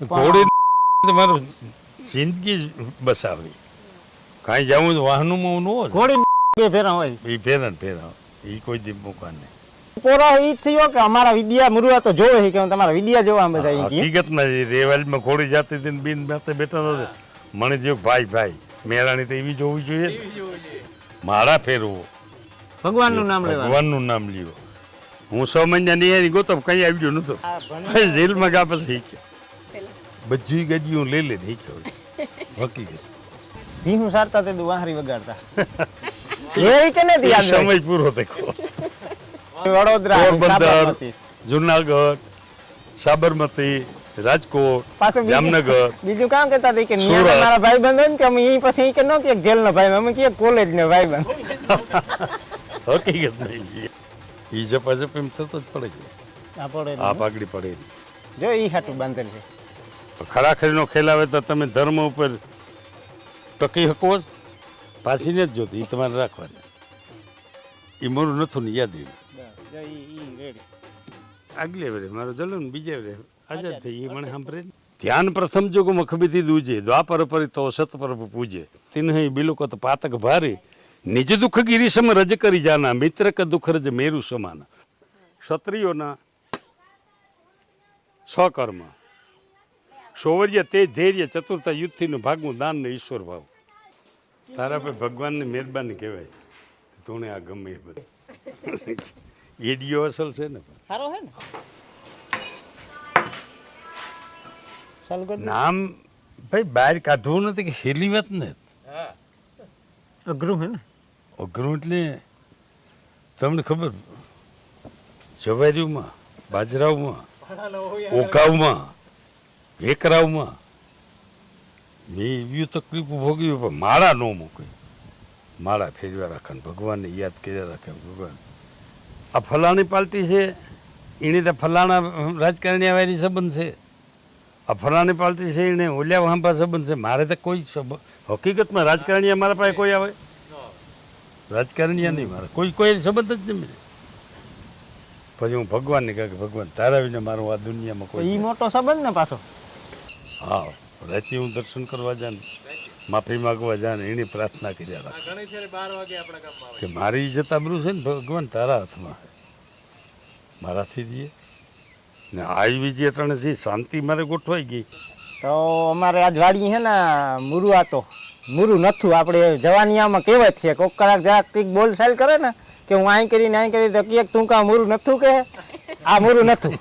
ઘોડી તમારું જિંદગી બસાવી કાંઈ જવું વાહનોમાં ન હોય ઘોડી બે ફેરા હોય એ ફેરા એ કોઈ દી મૂકા નહીં પોરો ઈ થયો કે અમારા વિડિયા મુરવા તો જોવે છે કે તમારા વિડિયા જોવા બધા ઈ કે હકીકતમાં રેવાલમાં ઘોડી જાતી હતી બિન માથે બેઠા નતો મને જેવું ભાઈ મેળાની તો એવી જોવી જોઈએ મારા ફેરવો ભગવાનનું નામ લેવા ભગવાનનું નામ લ્યો હું 6 મહિના ની ગોતો કઈ આવ્યો નતો જેલમાં ગયા પછી શીખ્યો બધી ગજીઓ લઈ લે શીખ્યો હકીકત ભીહું સારતા તે વાહરી વગાડતા એ કે ને યાદ સમય પૂરો દેખો વડોદરા પોરબંદર જુનાગઢ સાબરમતી રાજકોટ જામનગર બીજું કામ કરતા હતી કે મારા ભાઈ બંધ ને કે અમે ઈ પછી કે નો કે જેલ નો ભાઈ અમે કે કોલેજ નો ભાઈ બંધ હકીકત નહીં ઈ જપાજપ એમ થતો જ પડે છે આ પાઘડી પડે જો ઈ હાટું બાંધેલ છે ખરાખરીનો ખેલ આવે તો તમે ધર્મ ઉપર ટકી શકો પાછી ને જ જોતી એ તમારે રાખવાની એ મારું નથું ને યાદ આગલે વેરે મારો જલો ને બીજે વેરે આઝાદ થઈ એ મને સાંભળે ધ્યાન પ્રથમ જોગ મખબીથી દૂજે દ્વાપર પરી તો સત પર પૂજે તિન્હી બિલુકો તો પાતક ભારી નિજ દુઃખ ગિરીશમ રજ કરી જાના મિત્ર ક દુઃખ રજ મેરુ સમાના ક્ષત્રિયોના સ્વકર્મ શૌર્ય તેજ ધૈર્ય ચતુરતા યુદ્ધથી ભાગવું દાન ને ઈશ્વર ભાવ તારા પર ભગવાનની મહેરબાની કહેવાય તુણે આ ગમે એ બધું એડિયો અસલ છે ને સારો હે ને ચાલુ કર નામ ભાઈ બહાર કાઢવું નથી કે હેલી વાત ને અઘરું હે ને અઘરું એટલે તમને ખબર જવારીમાં બાજરાઓમાં ઓકાવમાં વેકરાવમાં મેં એવી તકલીફો ભોગવી પણ માળા ન મૂકે માળા ફેરવા રાખે ભગવાનને યાદ કર્યા રાખે ભગવાન આ ફલાણી પાર્ટી છે એની તો ફલાણા રાજકારણી આવેલી સંબંધ છે આ ફલાણી પાર્ટી છે એને ઓલ્યા વાંપા સંબંધ છે મારે તો કોઈ હકીકતમાં રાજકારણીયા મારા પાસે કોઈ આવે રાજકારણીયા નહીં મારે કોઈ સંબંધ જ નહીં મળે પછી હું ભગવાનને કહે કે ભગવાન તારા વિના મારું આ દુનિયામાં કોઈ ઈ મોટો સંબંધ ને પાછો હા રાતે હું દર્શન કરવા જાને માફી માગવા જાને એની પ્રાર્થના કર્યા રાખે કે મારી ઇજ્જત આબરૂ છે ને ભગવાન તારા હાથમાં છે મારાથી જઈએ ને આવી જે ત્રણે જે શાંતિ મારે ગોઠવાઈ ગઈ તો અમારે આજ વાડી હે ને મુરુ આતો મુરુ નથું આપણે જવાનિયામાં કહેવત છે કોક કલાક જરાક કંઈક બોલ ચાલ કરે ને કે હું આઈ કરી તો કે તું કા મુરુ નથું કે આ મુરુ નથું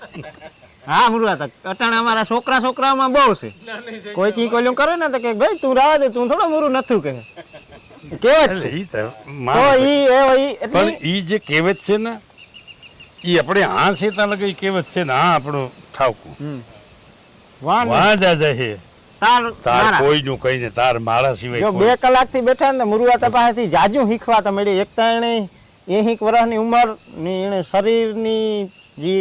હા મુરુ આતા અટાણે અમારા છોકરામાં બહુ છે કોઈ કી કોલ્યું કરે ને તો કે ભાઈ તું રાવા દે તું થોડો મુરુ નથું કહે કહેવત છે પણ ઈ જે કહેવત છે ને ઈ આપણે આ છે ત્યાં લગે કહેવત છે ને આ આપણું ઠાવકું વાં જાય છે તાર કોઈનું કઈ ને તાર મારા સિવાય જો 2 કલાકથી બેઠા ને મુરુઆતા પાસેથી જાજુ શીખવા તો મળી એક તો એને 80 વર્ષની ઉંમર ની એને શરીરની જે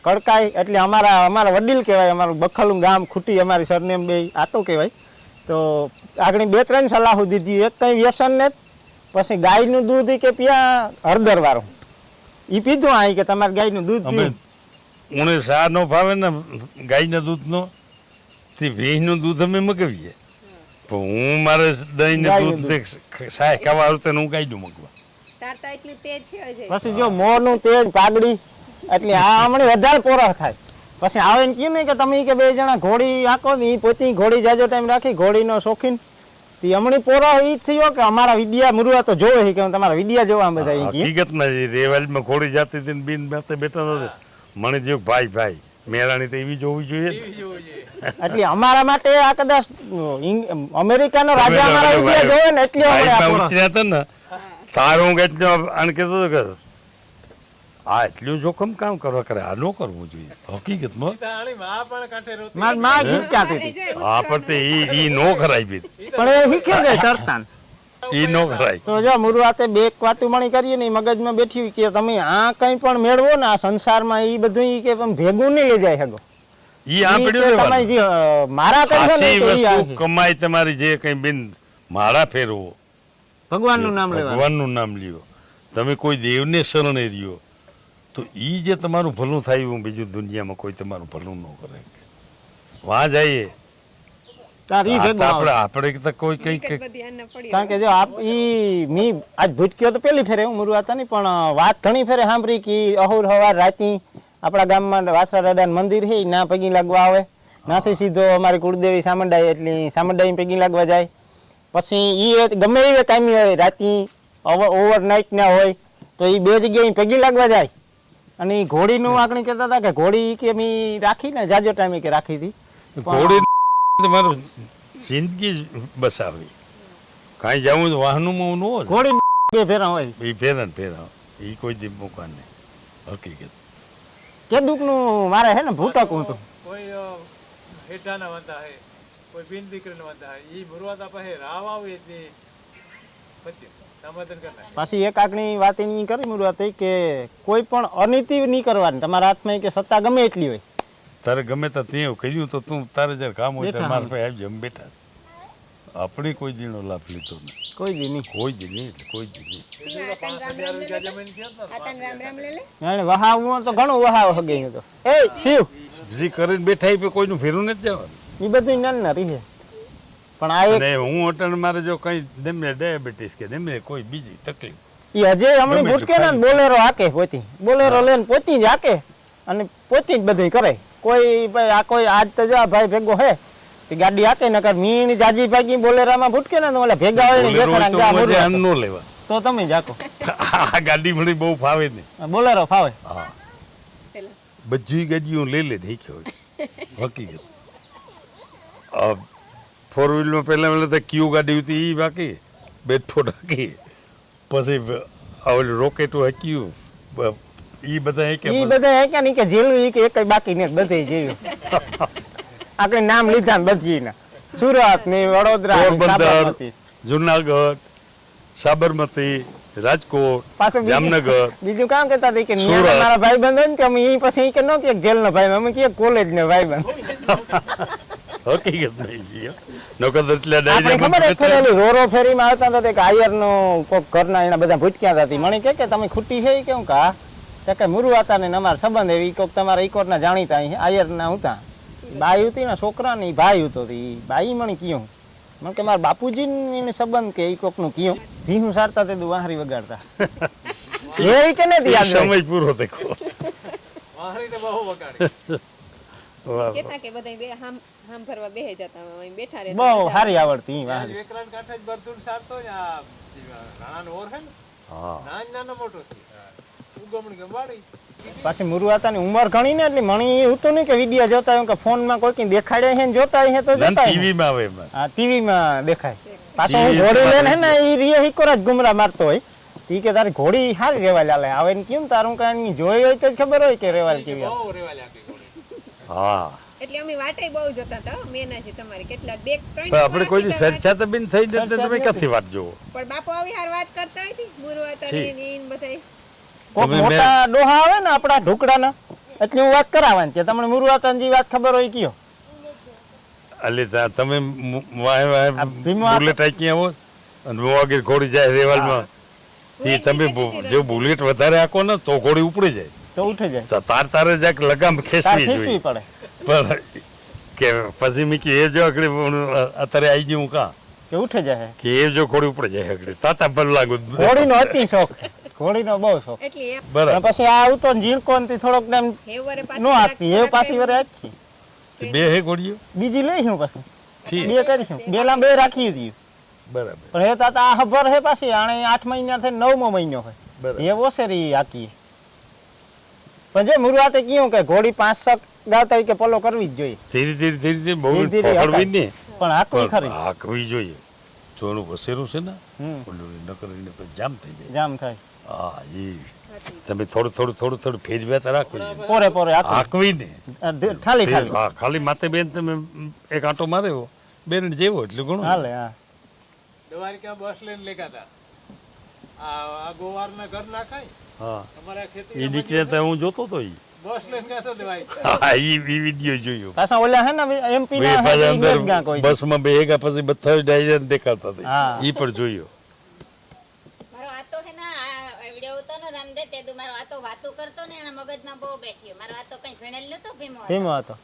કડકાઈ એટલે અમારા વડીલ કહેવાય અમારું બખલું ગામ ખૂટી અમારી સરનેમ બે આટો કહેવાય તો આગળ 2-3 સલાહો દીધી એક કંઈ વ્યસન ને પછી ગાયનું દૂધ કે પીયા હળદર વાળું ઈ પીધું આ કે તમારે ગાયનું દૂધ પીવું ઉણે શા નો ભાવે ને ગાયના દૂધનો તે ભેંસનું દૂધ અમે મગાવીએ પણ હું મારે દહીં ને દૂધ શાય ખાવા આવતા હું ગાયનું મગવા પછી જો મોરનું તેજ પાઘડી એટલે આ હમણાં વધારે પોરા થાય પછી આવે ને કહ્યું ને કે તમે કે 2 જણા ઘોડી આંકો ને એ પોતે ઘોડી જાજો ટાઈમ રાખી ઘોડીનો શોખીન તે હમણાં પોરા એ થયો કે અમારા વિડિયા મુરવા તો જોવે છે કે તમારા વિડિયા જોવા બધા હકીકતમાં રેવાલમાં ઘોડી જાતી હતી ને બિન માથે બેઠા નતો મને જેવું ભાઈ મેળાની તો એવી જોવી જોઈએ એટલે અમારા માટે આ કદાચ અમેરિકાનો રાજા અમારા વિડિયા જોવે ને એટલે ઉતર્યા હતા ને તારું કેટલો આને કહેતો હતો કે આ એટલું જોખમ કામ કરવા કરે આ ન કરવું જોઈએ હકીકતમાં હા પણ તે ઈ નો કરાય બી પણ એ શીખે ગઈ તરતા ઈ નો કરાય તો જો મુરુઆતે 2 વાતું મણી કરીએ ને મગજમાં બેઠી કે તમે આ કંઈ પણ મેળવો ને આ સંસારમાં ઈ બધું કે ભેગું નહીં લઈ જાય શકો ઈ આંકડ્યો મારા વસ્તુ કમાઈ તમારી જે કઈ બિન માળા ફેરવો ભગવાનનું નામ લેવા ભગવાનનું નામ લ્યો તમે કોઈ દેવને શરણે રહ્યો તો એ જે તમારું ભલું થાય એવું બીજું દુનિયામાં કોઈ તમારું ભલું ન કરે વાં જઈએ તારી ભેગો આવે. આપણે તો કોઈ કંઈક કારણ કે જો મી આજ ભૂટક્યો તો પેલી ફેરે હું મુરુ હતા નહીં પણ વાત ઘણી ફેરે સાંભળી કે અહોર હવાર રાતી આપણા ગામમાં વાસરા દાદાનું મંદિર છે ના પગી લાગવા આવે નાથી સીધો અમારી કુળદેવી સામંડાઈ એટલે સામંડાઈ પગી લાગવા જાય પછી એ ગમે એવી કામી હોય રાતી ઓવરનાઇટ ના હોય તો એ બે જગ્યાએ પગી લાગવા જાય અને ઈ ઘોડીનું આંકણી કહેતા હતા કે ઘોડી કે મી રાખી ને જાજો ટાઈમે કે રાખી હતી ઘોડી તમારું જિંદગી જ બસાવી કાંઈ જવું તો વાહનોમાં ન હોય ઘોડી બે ફેરા હોય એ ફેરા ને ફેરા એ કોઈ દી મૂકા નહીં હકીકત કે દુઃખનું મારે હે ને ભૂટક હું તો કોઈ હેઠાના વાંધા હે કોઈ બિન દીકરીના વાંધા હે ઈ મુરવાતા પાસે રાવ આવે એટલે પછી સમાધાન કરનાર પાછી એક આંકણી વાત એની કરી મુરુ હતી કે કોઈ પણ અનીતિ નહીં કરવાની તમારા હાથમાં કે સત્તા ગમે એટલી હોય તારે ગમે તો ત્યાં કર્યું તો તું તારે જ્યારે કામ હોય ત્યારે મારા પાસે આવજે અમે બેઠા આપણે કોઈ દીનો લાભ લીધો નહીં કોઈ દી નહીં કોઈ દી નહીં એટલે કોઈ દી નહીં એને વહાવવું તો ઘણું વહાવ હગે તો એ શિવ જે કરીને બેઠા એ કોઈનું ફેરું નથી જવાનું એ બધું નાના રહી પણ આ એક અને હું અટણ મારે જો કઈ નિમ્ને ડાયાબિટીસ કે નિમ્ને કોઈ બીજી તકલીફ ઈ હજે હમણાં ભૂટકે ને બોલેરો હાકે પોતી બોલેરો લઈને પોતી જ હાકે અને પોતી જ બધું કરે કોઈ ભાઈ આ કોઈ આજ તો જો આ ભાઈ ભેગો હે તે ગાડી હાકે નકર મીની જાજી ભાગી બોલેરામાં ભૂટકે ને તો ઓલા ભેગા હોય ને દેખાડા જા મુરુ આમ નો લેવા તો તમે જાકો આ ગાડી મળી બહુ ફાવે ને બોલેરો ફાવે હા બધી ગાડીઓ લઈ લે દેખ્યો હકીકત ફોર વ્હીલમાં પહેલાં તો ક્યુ ગાડી હતી એ બાકી બેટફોટ હાકી પછી ઓલું રોકેટો હાક્યું એ બધા ઈ બધા હે કે નહીં કે જેલું ઈ કે એક બાકી ને બધે જેવું આપણે નામ લીધા ને બધી ના સુરત ને વડોદરા ને પોરબંદર સાબરમતી. જુનાગઢ સાબરમતી રાજકોટ પાછું જામનગર બીજું કામ કરતા હતા કે સુરત. ન્યા મારા ભાઈ બંધ હોય ને કે અમે ઈ પછી ઈ કે નો કે જેલ નો ભાઈ અમે કે કોલેજ નો ભાઈ બંધ હકીકત નહીં જી નકર એટલે આપણે ખબર એક ફેર ઓલી રોરો ફેરીમાં આવતા હતા કે આયર નો કોક ઘરના એના બધા ભૂટક્યા હતા મને કે તમે ખુટ્ટી છે ઈ કેવું કા તો કે મુરુ હતા ને અમારા સંબંધ એવી કોક તમારા ઈકોર ના જાણીતા અહીં આયર ના હતા બાઈ હતી ને છોકરા ને ઈ ભાઈ હતો ઈ બાઈ મને કીયું મને કે મારા બાપુજી ને સંબંધ કે ઈ કોક નું કીયું ભીહું સારતા તે વાહરી વગાડતા એવી કે નથી યાદ રહી. સમય પૂરો દેખો વાહરી તો બહુ વગાડે કેતા કે બધા બે હામ ભરવા બેહી જતા અહીં બેઠા રહેતા બહુ સારી આવડતી ઈ વાહરી વેકરાન કાંઠે જ બરતુન સારતો ને આ રાણાનો ઓર હે ને હા નાનો મોટો છે ઉગમણી ગંવાડી પાછી મુરુ હતા ની ઉંમર ઘણી ને એટલે મણી એ હતું નહીં કે વિડીયો જોતા હોય કે ફોન માં કોઈ કઈ દેખાડે છે ને જોતા હોય તો જોતા હોય ટીવી માં આવે એમાં હા ટીવી માં દેખાય પાછો હું ઘોડી લઈને હે ને ઈ રીએ હિકોરા જ ગુમરા મારતો હોય તી કે તારી ઘોડી હારી રેવા લાલે આવે ને કેમ તારું કાંઈ જોઈ હોય તો જ ખબર હોય કે રેવાલ કેવી આવે. બહુ રેવા લાગી ઘોડી હા એટલે અમે વાટે બહુ જોતા હતા હો, મેનાજી તમારી કેટલા બે ત્રણ પણ આપણે કોઈ દી વાર કીધા સરછા તો બિન થઈ જશે તમે ક્યાંથી વાત જોવો પણ બાપુ આવી હાર વાત કરતા હતી મુરવાતા છી. ને ઈન બધાય કોક તમે મોટા ડોહા આવે ને આપડા ઢોકળાના એટલે હું વાત કરાવવાની કે તમને મુરવાતાની વાત ખબર હોય કયો એટલે તમે વાહે વાહે આ ભીમો બુલેટ આકી આવો અને મોવાગીર ઘોડી જાય રેવાલમાં એ તમે જો બુલેટ વધારે આકો ને તો ઘોડી ઉપડી જાય તો ઉઠી જાય તો તારે જાક લગામ તાર ખેંચવી ખીસવી જોઈએ પડે પણ કે પછી મેં કે એ જો આગળ અત્યારે આવી ગયું કાં કે ઉઠી જાય કે એ જો ઘોડી ઉપડી જાય આગળ તાતા ભલ લાગુ ઘોડીનો અતિ શોખ ઘોડીનો બહુ શોખ એટલે એમ અને બરાબર પછી આ આવતો ને ઝીણકો ને તે થોડોક ટાઈમ હેવરે નો આપતી એ પાછી વરે આખી બે હે ઘોડીઓ બીજી લઈશું પછી ઠીક બે કરીશું બેલા બે રાખી હતી બરાબર પણ એ તાતા આ ખબર હે પાછી આણે 8 મહિના થઈ 9મો મહિનો હોય બરાબર એ ઓસેરી આકી પણ જે મુરવાતે કીધું કે ઘોડી 5-6 ગાતા હોય કે પલો કરવી જ જોઈએ ધીરે ધીરે ધીરે ધીરે બહુ ધીરે ધીરે પકડવી ને પણ હાકવી પણ ખરી હાંકવી જોઈએ તો એનું વસેરું છે ને હમ ઓલું ન કરીને પછી જામ થઈ જાય જામ થાય હા એ તમે થોડું ફેરવ્યા તો રાખવું જોઈએ. પોરે પોરે હાકવી હાંકવી ને ઠાલી ઠાલી હા ખાલી માથે બેન તમે એક આંટો માર્યો બેન જેવો એટલે ઘણું હાલે હા દ્વારિકા બસ લઈને લેગાતા આ ગોવારના ઘર નાખાય હા અમારા એ ખેતી નીકળ્યા તા હું જોતો તો ઈ બસ લઈને ગાતો દેવાય હા ઈ વિડીયો જોયો પાછા ઓલા હે ને એમપી બે ના પાછા હે અંદર ઇંગ્લેન્ડ ગાં કોઈ બસમાં બેહ્યા પછી બધા ડાયરેક્ટ દેખાતા હતા હા. ઈ પણ જોયો મારો આ તો હે ને આ વિડિયો કીધું મારો વાતો કરતો ને એના મગજમાં બહુ બેઠ્યો. મારો વાતો કઈ ભણેલ નતો ભીમો. ભીમો હતો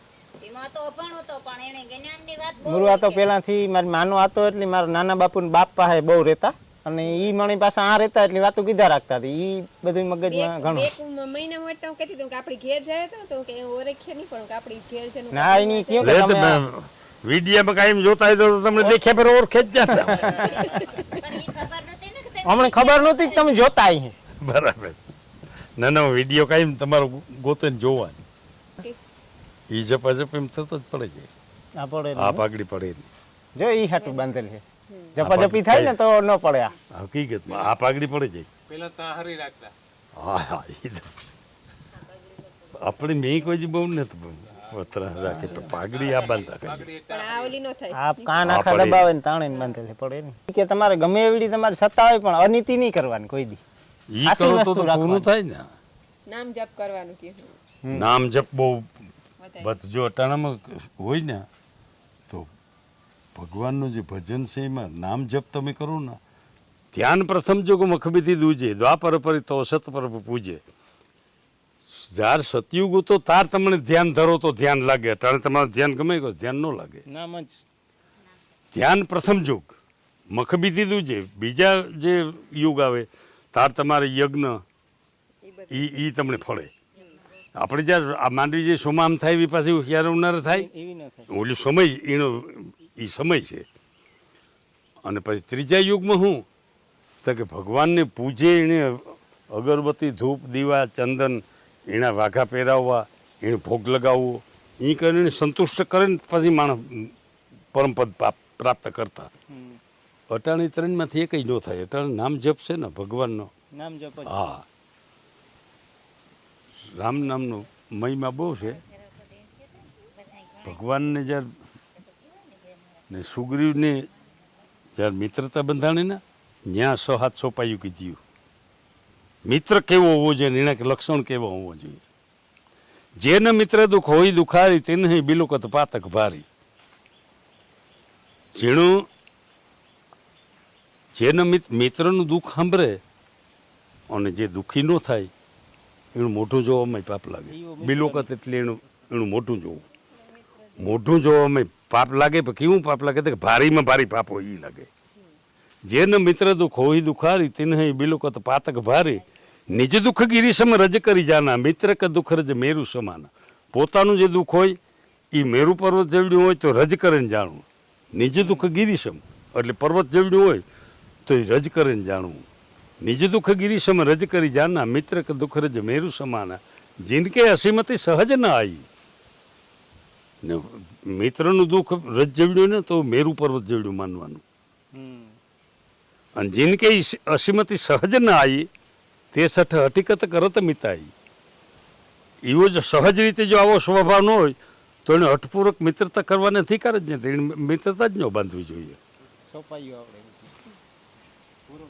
ભીમો તો અભણ હતો પણ એને જ્ઞાનની વાત બહુ. મુરવા તો પહેલાથી મારી માનો હતો એટલે મારા નાના બાપુને બાપ પાસે બહુ રહેતા અને ઈ મણી પાસે આ રહેતા એટલે વાતો કીધા રાખતા હતી. ઈ બધું મગજમાં ઘણું. એક મહિના હોય તો હું કહેતી હતી કે આપણી ઘેર જાય તો કે ઓળખીએ નહીં પણ કે આપણી ઘેર છે ને ના એની કયો કે તમે વિડીયામાં કાયમ જોતા હોય તો તમને દેખ્યા પર ઓળખે જ જતા. પણ ઈ ખબર નતી ને કે તે અમને ખબર નહોતી કે તમે જોતા અહીં. બરાબર. ના ના વિડીયો કાયમ તમારો ગોતે જોવાનું. ઈ ઝપાઝપ એમ થતો જ પડે જાય. આ પડે આ પાઘડી પડે નહીં. જો ઈ હાટું બાંધેલ છે. જપાજપી થાય ને તો ન પડે આ. હકીકતમાં આ પાઘડી પડે જાય. પેલા તા હરી રાખતા. હા હા ઈ તો આપણે મેં કોઈ બહુ નથી પતરા રાખે પણ પાઘડી આ બાંધતા કરી. પણ આ ઓલી નો થાય આ કાન આખા દબાવે ને તાણે ને બાંધેલ છે પડે ને. કે તમારે ગમે એવડી તમારે સત્તા હોય પણ અનીતિ નહીં કરવાની કોઈ દી. ઈ આસી કરો તો વસ્તુ પૂરું રાખવાની. થાય ને. નામ જપ કરવાનું કે નામ જપ બહુ બસ જો અટાણામાં હોય ને તો ભગવાનનું જે ભજન છે એમાં નામ જપ તમે કરો ને ધ્યાન પ્રથમ જો મખબીથી દૂજે દ્વાપર પરી તો સત પર પૂજે. જ્યારે સતયુગ તો તાર તમને ધ્યાન ધરો તો ધ્યાન લાગે. અટાણે તમારું ધ્યાન ગમે ગયો ધ્યાન ન લાગે. નામ જ ધ્યાન પ્રથમ યુગ મખબીથી દૂજે. બીજા જે યુગ આવે તાર તમારે યજ્ઞ ઈ તમને ફળે. આપણે જ્યારે આ માંડવી જે સોમામ થાય એવી પાછી ક્યારે ઉનાળે થાય એવી ન થાય. ઓલી સમય એનો એ સમય છે. અને પછી ત્રીજા યુગમાં શું તો કે ભગવાનને પૂજે એને અગરબત્તી ધૂપ દીવા ચંદન એના વાઘા પહેરાવવા એને ભોગ લગાવવો એ કરીને સંતુષ્ટ કરે ને પછી માણસ પરમપદ પ્રાપ્ત કરતા. અટાણી ત્રણમાંથી એકય ન થાય. અટાણે નામ જપ છે ને ભગવાનનો. નામ જપ જ. હા રામ નામનો મહિમા બહુ છે. ભગવાનને જ્યારે ને સુગ્રીવને જ્યારે મિત્રતા બંધાણી ને ત્યાં 100 હાથ સોંપાયું કીધું. મિત્ર કેવો હોવો જોઈએ એના લક્ષણ કેવા હોવો જોઈએ. જેને મિત્ર દુઃખ હોય દુખારી તેને બિલુકત પાતક ભારી. જેનું જેને મિત્રનું દુઃખ સાંભળે અને જે દુઃખી ન થાય એનું મોઢું જોવામાં પાપ લાગે. બિલોકત એટલે એનું મોઢું જોવું. મોઢું જોવામાં પાપ લાગે પણ કેવું પાપ લાગે તો ભારીમાં ભારી પાપ હોય એ લાગે. જેને મિત્ર દુઃખ હોય દુખારી તેને બિલોકત પાતક ભારી. નિજ દુઃખ ગિરીશમ રજ કરી જાના મિત્ર કે દુઃખ રજ મેરુ સમાન. પોતાનું જે દુઃખ હોય એ મેરુ પર્વત જેવડ્યું હોય તો રજ કરીને જાણવું. નિજ દુઃખ ગિરીશમ એટલે પર્વત જેવડ્યું હોય તો એ રજ કરીને જાણવું. નિજ દુઃખ ગિરીશમ રજ કરી જાના મિત્ર કે દુઃખ રજ મેરુ સમાના. જિનકે અસીમતી સહજ ન આવી. ને મિત્રનું દુઃખ રજ જેવડ્યું ને તો મેરુ પર્વત જેવડ્યું માનવાનું. અને જિનકે અસીમતી સહજ ન આવી તે સઠ હકીકત કરત મિતાઈ. એવો જો સહજ રીતે જો આવો સ્વભાવ ન હોય તો એને હઠપૂર્વક મિત્રતા કરવાને અધિકાર જ નથી. એને મિત્રતા જ ન બાંધવી જોઈએ. સોપાયું આપણે.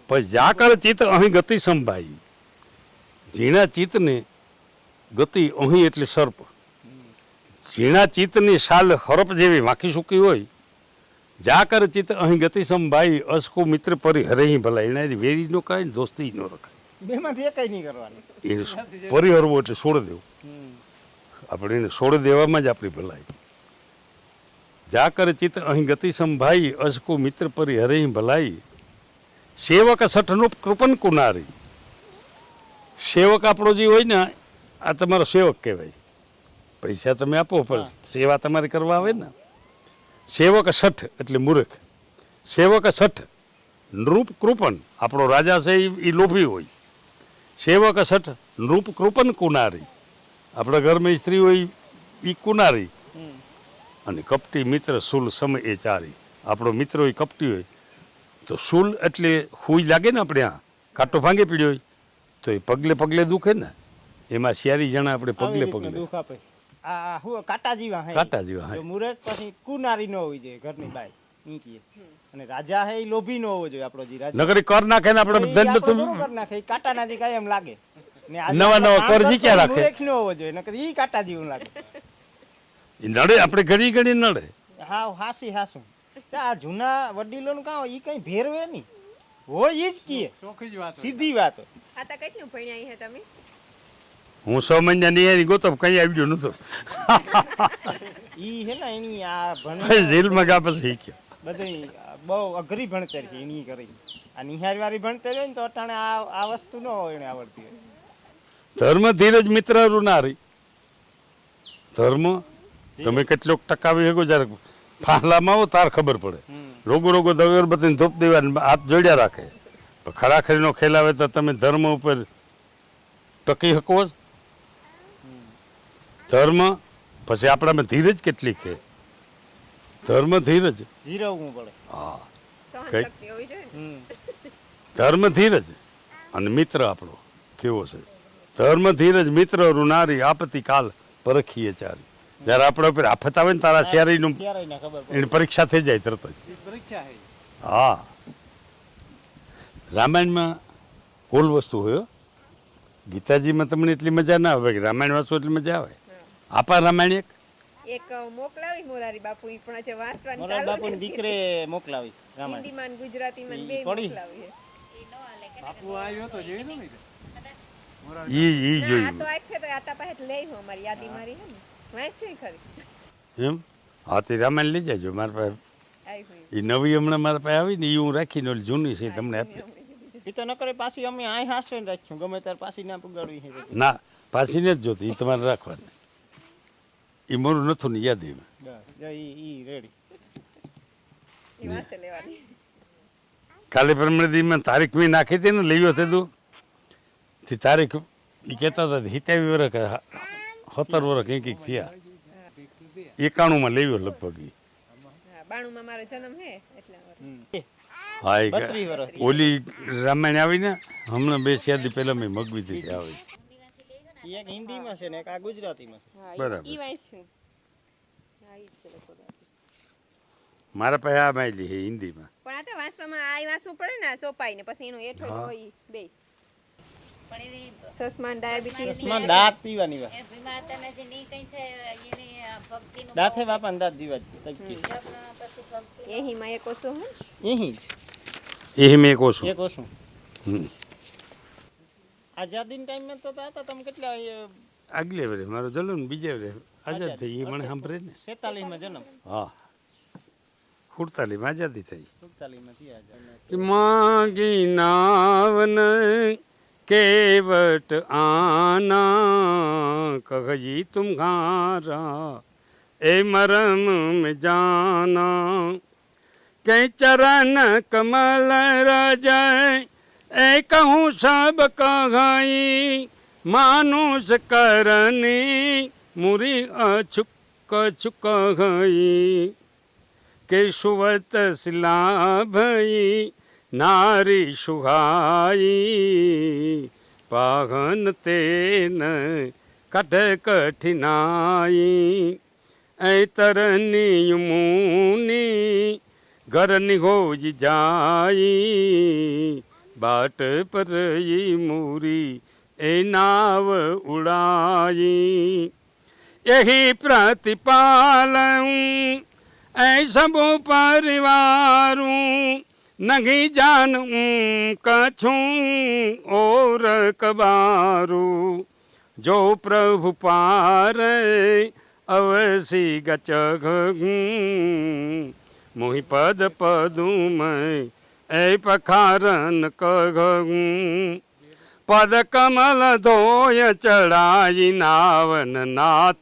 પછી જા કર ચિત્ત અહીં ગતિ સંભાઈ. ઝીણા ચિત્તને ગતિ અહીં એટલે સર્પ. ઝીણા ચિત્તની શાલ હરપ જેવી વાંકી સૂકી હોય. જા કર ચિત્ત અહીં ગતિ સંભાઈ અસકો મિત્ર પરી હરેહી ભલા. એના વેરી નો કરાય ને દોસ્તી ન રખાય. બેમાંથી એકય નહીં કરવાનું. એને પરિહરવો એટલે છોડી દેવું. આપણે એને છોડી દેવામાં જ આપણી ભલાઈ. જા કર ચિત્ત અહીં ગતિ સંભાઈ અસકો મિત્ર પરી હરેહી ભલાઈ. સેવક સઠનો કૃપન કુનારી. સેવક આપણો જે હોય ને આ તમારો સેવક કહેવાય. પૈસા તમે આપો પણ સેવા તમારે કરવા આવે ને. સેવક સઠ એટલે મૂર્ખ. સેવક સઠ નૃપ કૃપન આપણો રાજા છે એ લોભી હોય. સેવક સઠ નૃપ કૃપન કુનારી આપણા ઘરમાં સ્ત્રી હોય એ કુનારી. અને કપટી મિત્ર સુલ સમય એ ચારી. આપણો મિત્ર હોય કપટી હોય તો શૂલ એટલે હુઈ લાગે ને આપણે આ કાંટો ભાંગે પીડ્યો હોય તો એ પગલે પગલે દુખે ને. એમાં શિયારી જણા આપણે પગલે પગલે દુઃખ આપે. આ હું કાંટા જેવા હે. કાંટા જેવા હે. જો મુરખ પછી કુનારી ન હોવી જોઈએ ઘરની બાઈ ઈ કીએ. અને રાજા હે ઈ લોભી ન હોવો જોઈએ આપણો જી રાજા. નગરી કર નાખે ને આપણે ધન આપણો બરોબર નાખે ઈ કાંટાના જે કાંઈ એમ લાગે. ને આજે નવા નવા કામ કરજી ક્યાં કરતો રાખે? મુરખ ન હોવો જોઈએ નકર ઈ કાંટા જેવું લાગે. એ નડે આપણે ઘડી ઘડી નડે. હા હાસી હાસું. આ જૂના વડીલોનું કામ ઈ કઈ ભેરવે નહીં હોય ઈ જ કીએ. ચોખ્ખી જ વાત હોય. સીધી વાત. આ તા કઈથી ભણ્યા હે તમે હું 6 મહિના ની ગોતો કઈ આવી ગયો નતો. ઈ હે ને એની આ પછી જેલમાં ગયા પછી શીખ્યો. બધી બહુ અઘરી ભણતર છે એની કરી. આ નિહારી વાળી ભણતર હોય ને તો અટાણે આ વસ્તુ ન હોય એને આવડતી હોય. ધર્મ ધીરજ મિત્ર ના રહી. ધર્મ તમે કેટલોક ટકાવી શકો જ્યારે ફાંલામાં આવો તાર ખબર પડે. રોગો રોગો અગરબત્તીને ધૂપ દેવા હાથ જોડ્યા રાખે. પણ ખરાખરીનો ખેલ આવે તો તમે ધર્મ ઉપર ટકી શકો જ. ધર્મ પછી આપણામાં ધીરજ કેટલી છે. ધર્મ ધીરજ જીરવવું પડે. હા સહન કઈ? શક્તિ હોવી જોઈએ ને. ધર્મ ધીરજ અને મિત્ર આપણો કેવો છે. ધર્મ ધીરજ મિત્ર ઋનારી આપતી કાલ પરખીએ ચારી. જ્યારે આપણા ઉપર આફત આવે ને તારા શેરીનું ક્યારેય ના ખબર પડે. એની પરીક્ષા થઈ જાય તરત જ. એ પરીક્ષા છે. હા રામાયણમાં ઓલ વસ્તુ હોય હો. ગીતાજીમાં તમને એટલી મજા ના આવે કે રામાયણ વાંચો એટલી મજા આવે. આપા રામાયણ એક મોકલાવી મોરારી બાપુ ઈ પણ આજે વાંચવાની મોરારી ચાલુ બાપુની નથી. દીકરે મોકલાવી રામાયણ. હિન્દીમાં ને ગુજરાતીમાં ઈ બે પડી. મોકલાવી છે. બાપુ આવ્યો તો જોઈ લો ને. ઈ ના આ તો જોયું આખે તો આતા પાસે લઈ હું અમારી યાદી મારી હે ને વાંચ્યું ખરી એમ. હા તે રામાયણ લઈ જાજો મારા પાસે. આવી હોય એ નવી હમણાં મારા પાસે આવી ને એ હું રાખીને ઓલી જૂની છે એ તમને આપી. એ તો ન કરે પાછી અમે આય હાસે રાખ્યું ગમે ત્યારે પાછી ના પુગાડવી છે. ના પાછી નથી જોતી એ તમારે રાખવાની. એ મારું નથું ને યાદ એમાં. બસ ઈ રેડી. એ વાંચે લેવાની કાલે પરમદીમાં તારીખ મેં નાખી હતી ને લેવ્યો તે તું તે તારીખ એ કહેતા હતા 70 વર્ષ કે 70 વર્ષ કંઈક થયા. 91માં લેવ્યો લગભગ ઈ. હા 92 માં મારો જન્મ હે એટલે હા એ 32 વર્ષ. ઓલી રામાયણ આવી ને હમણાં 2 શેદી પહેલા મેં મગવી હતી આવી. ઈ એક હિન્દીમાં છે ને એક આ ગુજરાતીમાં છે. હા બરાબર. ઈ વાંચ્યું હા ઈ જ છે લગભગ. મારા પાસે આ માયલી છે હિન્દીમાં. પણ આ તો વાંચવામાં આ વાંચવું પડે ને સોપાઈ ને પછી એનું હેઠળ હા. હોય ઈ બે પણ એની સસમાન ડાયાબિટીસ માં દાંત પીવાની વાત. એ ભીમાતાના જે નહીં કંઈ થાય એની આ ભક્તિનું દાંતે બાપાને દાંત દીવા તકતી. યજ્ઞ પછી ભક્તિ એહીમાં એક ઓછો હું એહી જ એ મેં કહું છું. એક ઓછું. આઝાદીના ટાઈમમાં તો હતા તમે કેટલા આગલે વરે મારો જન્મ ને બીજે વરે આઝાદ થઈ એ મને સાંભળે ને. 47 માં જન્મ. હા 48 માં આઝાદી થઈ. 47 માં થયા આઝાદ. मांगी नावन केवट आना कही तुम्हारा ए मरम में जाना के चरण कमल रजय ए कहूँ सब कहाई मानुष करनी मुरी अछुक छुक गई के सुवत सिला भई नारी सुहाई पाहन तेन कठ कठिनाई ऐ तरनी मुनि घर निहोज जाई बाट पर ये मूरी ए नाव उड़ाई यही प्रतिपालूं ऐ सबो परिवारूं नगी जान कछूं और कबारू जो प्रभु पार अवसी गचग मोहि पद पदुम ऐ पखारन कगूं पद कमल धोय चढ़ाई नावन नाथ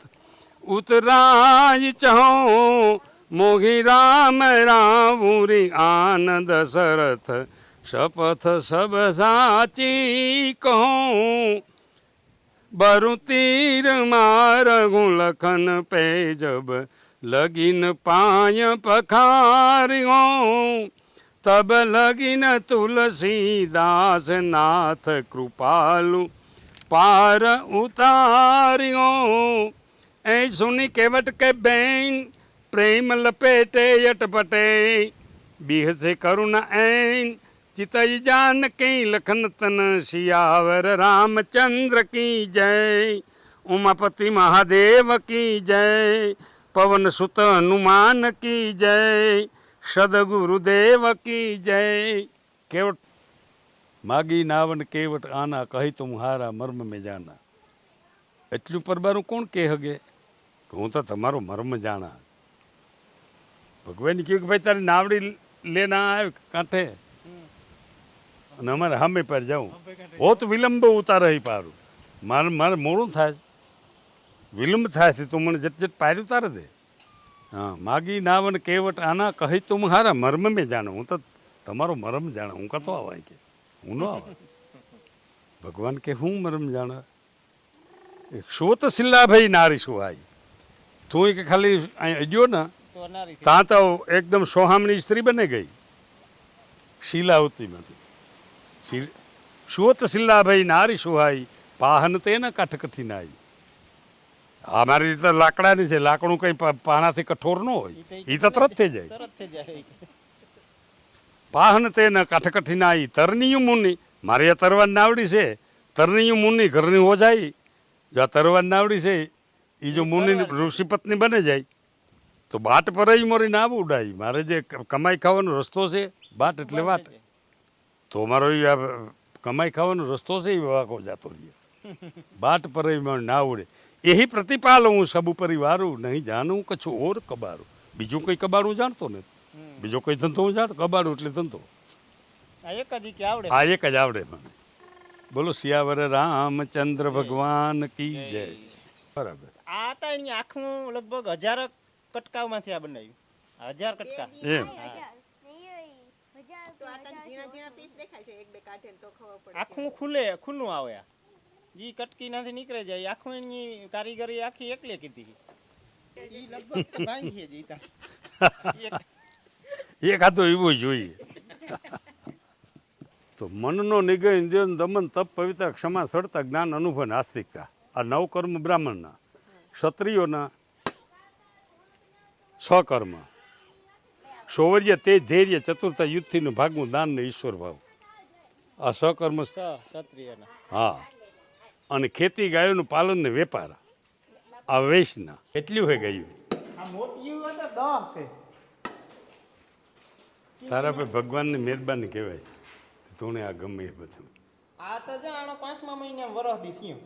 उतराई चहो मोहि राम रावुरी आनंद दशरथ शपथ सब साची कहूँ बरु तीर मार लखन पे जब लगिन पाय पखारियो तब लगिन तुलसीदास नाथ कृपालु पार उतारियो ऐ सुनी केवट के बैन प्रेम लपेटे यटपटे बीह से करुणा ऐन चितई जान की लखन तन सियावर रामचंद्र की जय उमापति महादेव की जय पवन सुत हनुमान की जय सदगुरुदेव की जय केवट मागी नावन केवट आना कही तुम्हारा मर्म में जाना એટલું પરબારું કોણ કહે હગે કે હું તો તમારો મર્મ જાણા ભગવાન કહ્યું કે ભાઈ તારી નાવડી લેના આવે કાંઠે અને અમારે સામે પર જાઉં હોત વિલંબ ઉતારે પારું મારે મોડું થાય વિલંબ થાય છે તું મને જટ પાર ઉતારે દે હા માગી નાવન કેવટ આના કહી તું હારા મર્મ મેં જાણું હું તો તમારો મરમ જાણા હું કતો આવાય કે હું ન આવા ભગવાન કે હું મરમ જાણા શોત સિલ્લા ભાઈ નારી શું આઈ તું કે ખાલી અહીં અડ્યો ને ત્યાં તો એકદમ સોહામની સ્ત્રી બને ગઈ શીલાવતીમાંથી શોત સિલ્લા ભાઈ નારી સુહાઈ પાહન તેને કાઠકથી નાઈ આ મારી રીતે લાકડાની છે લાકડું કઈ પાનાથી કઠોર ન હોય એ તો તરત થઈ જાય પાહન તેને કાઠકઠી નાઈ તરનીયું મુનિ મારી આ તરવાર નાવડી છે તરનીયું મુનિ ઘરની હો જાય જો આ તરવાર નાવડી છે એ જો મુનિ ઋષિ પત્ની બને જાય તો બાટ પર જ મોરી નાવ ઉડાય મારે જે કમાઈ ખાવાનો રસ્તો છે બાટ એટલે વાટ તો મારો આ કમાઈ ખાવાનો રસ્તો છે એ વાકો જાતો રહીએ બાટ પર ના ઉડે એહી પ્રતિપાલ હું સબ પરિવારું નહીં જાણું કછું ઓર કબારું બીજું કંઈ કબાડું જાણતો નથી બીજો કોઈ ધંધો હું જાણતો કબાડું એટલે ધંધો આ એક જ આવડે મને બોલો સિયાવર રામચંદ્ર ભગવાન કી જય બરાબર આ હતા એની આખું લગભગ 1000 કટકામાંથી આ બનાવ્યું 1000 કટકા એમ તો આ તને ઝીણા ઝીણા પીસ દેખાય છે એક બે કાઢે તો ખબર પડે આખું ખુલ્લું આવે આ જી કટકી નાથી નીકળે જાય આખું એની કારીગરી આખી એકલે કીધી ઈ લગભગ ભાંગી જીતા એક આ તો એવું જોઈએ તો મનનો નિગ્રહ ઇન્દ્રિયો દમન તપ પવિત્ર ક્ષમા સડતા જ્ઞાન અનુભવ નાસ્તિકતા આ નવકર્મ બ્રાહ્મણના ક્ષત્રિયોના સ્વકર્મ શૌર્ય તેજ ધૈર્ય ચતુરતા યુદ્ધથી ભાગવું દાન ને ઈશ્વર ભાવ આ સહકર્મ ક્ષત્રિયના હા અને ખેતી ગાયોનું પાલન ને વેપાર આ વેશના કેટલું હે ગાયું આ મોતિયું હતા 10 છે તારા પર ભગવાનની મહેરબાની કહેવાય તુણે આ ગમે એ બધું આ તો જાણો 5મા મહિના વરસ દી થયું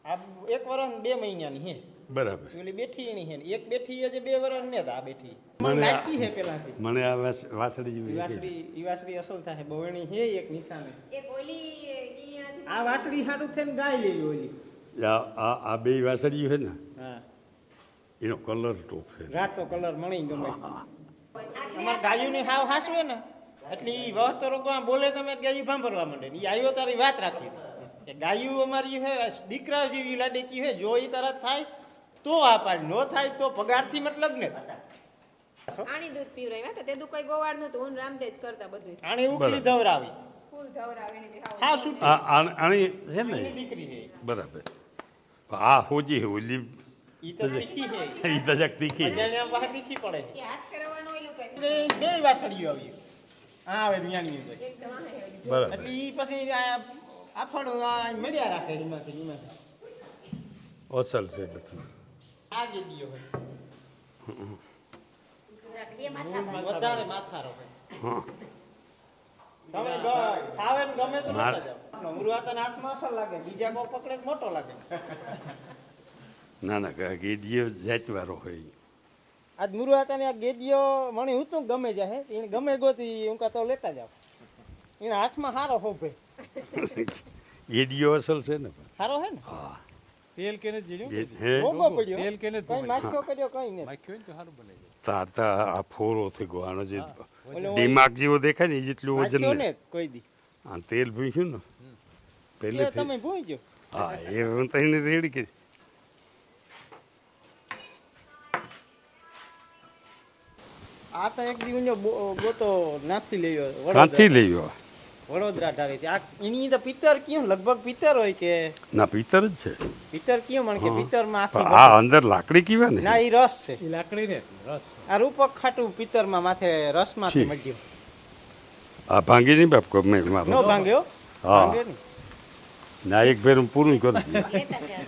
આ 1 વર્ષ 2 મહિનાની હે બરાબર ઓલી બેઠી એની હે એક બેઠી છે 2 વર્ષ ને આ બેઠી મને લાગતી હે પેલાથી મને આ વાસળી જેવી વાસળી અસલ થાય બવણી હે એક નિશાને એક ઓલી ઈયાથી આ વાસળી હાડું થઈને ગાય લેવી ઓલી આ બે વાસળીઓ છે ને હા એનો કલર ટોપ છે રાતો કલર મણી ગમે અમાર ગાયુંની હાવ હાસવે ને એટલે ઈ વહતો રોગો બોલે તમે ગાયું ભાંભરવા માંડે ઈ આયો તારી વાત રાખી કે ગાયું અમારી હે દીકરા જેવી લાડકી હે જો ઈ તરત થાય તો આ પાડ નો થાય તો પગારથી મતલબ ને આણી દૂધ પીવરાવ્યા હતા તે દુ કોઈ ગોવાળ નતું હું રામદેજ કરતા બધું આણે ઉકલી ધવરાવી ફૂલ ધવરાવીને તે હાવ હા શું આણી છે ને દીકરી હે બરાબર આ હોજી હે ઓલી ઈ તો દીકી હે ઈ તો જક તીખી અજાણ્યા પાસે દીકી પડે કે હાથ ફેરવવાનો ઓલું કઈ બે વાસળીઓ આવી હા હવે ન્યાની હોય એકદમ આ હે ઓલી બરાબર એટલે ઈ પછી આફળ મળ્યા રાખે એમાંથી અસલ છે બધું આગે ગયો હોય બે માથા વધારે માથા રોકે હા તમે ખાવે ને ગમે તો નતા જાવ મુરવાતાના હાથમાં અસર લાગે બીજા કો પકડે તો મોટો લાગે ના ના ગેડીયો જાતવાળો હોય આજ મુરવાતાને આ ગેડિયો મને હું તો ગમે જાય એને ગમે ગોતી હું તો લેતા જાવ એના હાથમાં હારો હોભે ગેડીયો અસલ છે ને હારો હે ને હા તેલ કેને જીડ્યો હે ભોગો પડ્યો તેલ કેને કઈ માખ્યો કર્યો કઈ ને માખ્યો ને તો સારું બને જાય તારતા આ ફોરો થઈ ગયો આનો જે દિમાગ જેવો દેખાય ને એ જેટલું વજન માખ્યો ને ને કોઈ દી આ તેલ ભૂખ્યું ને એ પહેલેથી તમે ભૂઈ ગયો હા એ હું તો એને રેડી કરી આ તો એક દી ગોતો નાથી લેયો કાંથી લેયો વડોદરા ધારે આ એની તો પિત્તર કયો લગભગ પિત્તર હોય કે ના પિત્તર જ છે પિત્તર કયો મને કે પિત્તર માં પણ આખી આ અંદર લાકડી કીવા ને ના ઈ રસ છે એ લાકડી ને રસ આ રૂપક ખાટું પિત્તર માં માથે રસ માંથી છી. મળ્યું આ ભાંગી નહીં બાપ કો મેં નો મારો ભાંગ્યો હા. ભાંગે નહીં. ના એક ફેર હું પૂરું કરું લેતા જાવ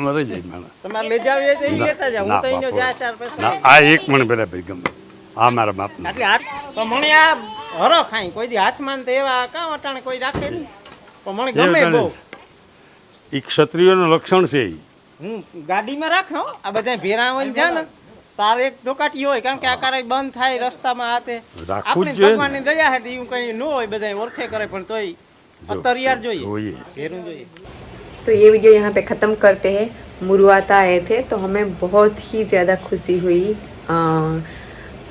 મરી જાય મારા તમારે લઈ જાવ એ તો ઈ લેતા જાવ હું તો ના, અહીંનો બાપુ. જા ચાર પૈસા ના આ એક મને બરાબર ગમે આ મારા બાપના એટલે હાથ તો મને આ હરો ખાઈ કોઈ દી હાથમાં ને તો એવા કાં અટાણે કોઈ રાખે નહીં પણ મને ગમે બહુ એ ક્ષત્રિયોનું લક્ષણ છે ઈ. હું ગાડીમાં રાખ હો આ બધા ભેરા હોય ને જા ને તારે એક ધોકાટી હોય કારણ કે આ કારે બંધ થાય રસ્તામાં હાથે રાખવું જ આપણે જોઈએ ને. ભગવાનની દયા હે એવું કઈ ન હોય બધા ઓળખે કરે પણ તોય અત્તરિયાર જોઈએ જોઈએ ભેરું જોઈએ. तो ये वीडियो यहाँ पे ख़त्म करते हैं. मुरुआता आए थे तो हमें बहुत ही ज़्यादा खुशी हुई.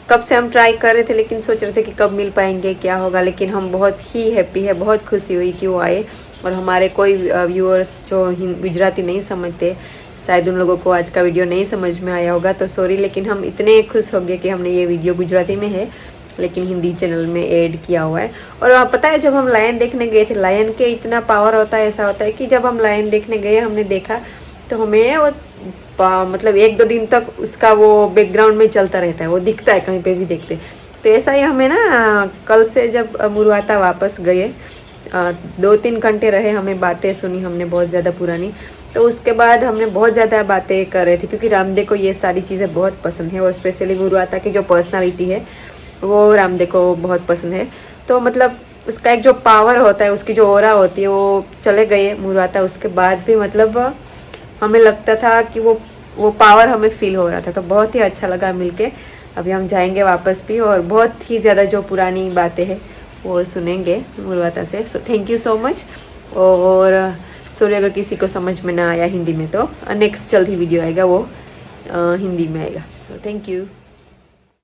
कब से हम ट्राई कर रहे थे लेकिन सोच रहे थे कि कब मिल पाएंगे क्या होगा, लेकिन हम बहुत ही हैप्पी है, बहुत खुशी हुई कि वो आए. और हमारे कोई व्यूअर्स जो गुजराती नहीं समझते, शायद उन लोगों को आज का वीडियो नहीं समझ में आया होगा तो सॉरी, लेकिन हम इतने खुश हो गए कि हमने ये वीडियो गुजराती में है लेकिन हिंदी चैनल में ऐड किया हुआ है. और पता है जब हम लायन देखने गए थे, लायन के इतना पावर होता है, ऐसा होता है कि जब हम लायन देखने गए हमने देखा तो हमें वो मतलब 1-2 दिन तक उसका वो बैकग्राउंड में चलता रहता है, वो दिखता है कहीं पे भी देखते. तो ऐसा ही हमें ना कल से जब मुरुआता वापस गए 2-3 घंटे रहे, हमें बातें सुनी हमने बहुत ज़्यादा पुरानी. तो उसके बाद हमने बहुत ज़्यादा बातें कर रहे थे क्योंकि रामदेव को ये सारी चीज़ें बहुत पसंद है और स्पेशली मुरुआता की जो पर्सनालिटी है वो रामदेव को बहुत पसंद है. तो मतलब उसका एक जो पावर होता है, उसकी जो ओरा होती है, वो चले गए मुरुआता. उसके बाद भी मतलब हमें लगता था कि वो पावर हमें फील हो रहा था. तो बहुत ही अच्छा लगा मिलके. अभी हम जाएंगे वापस भी और बहुत ही ज़्यादा जो पुरानी बातें हैं वो सुनेंगे मुरुआता से. So thank you so much. और सॉरी अगर किसी को समझ में ना आया हिंदी में तो नेक्स्ट जल्द ही वीडियो आएगा वो हिंदी में आएगा. So thank you.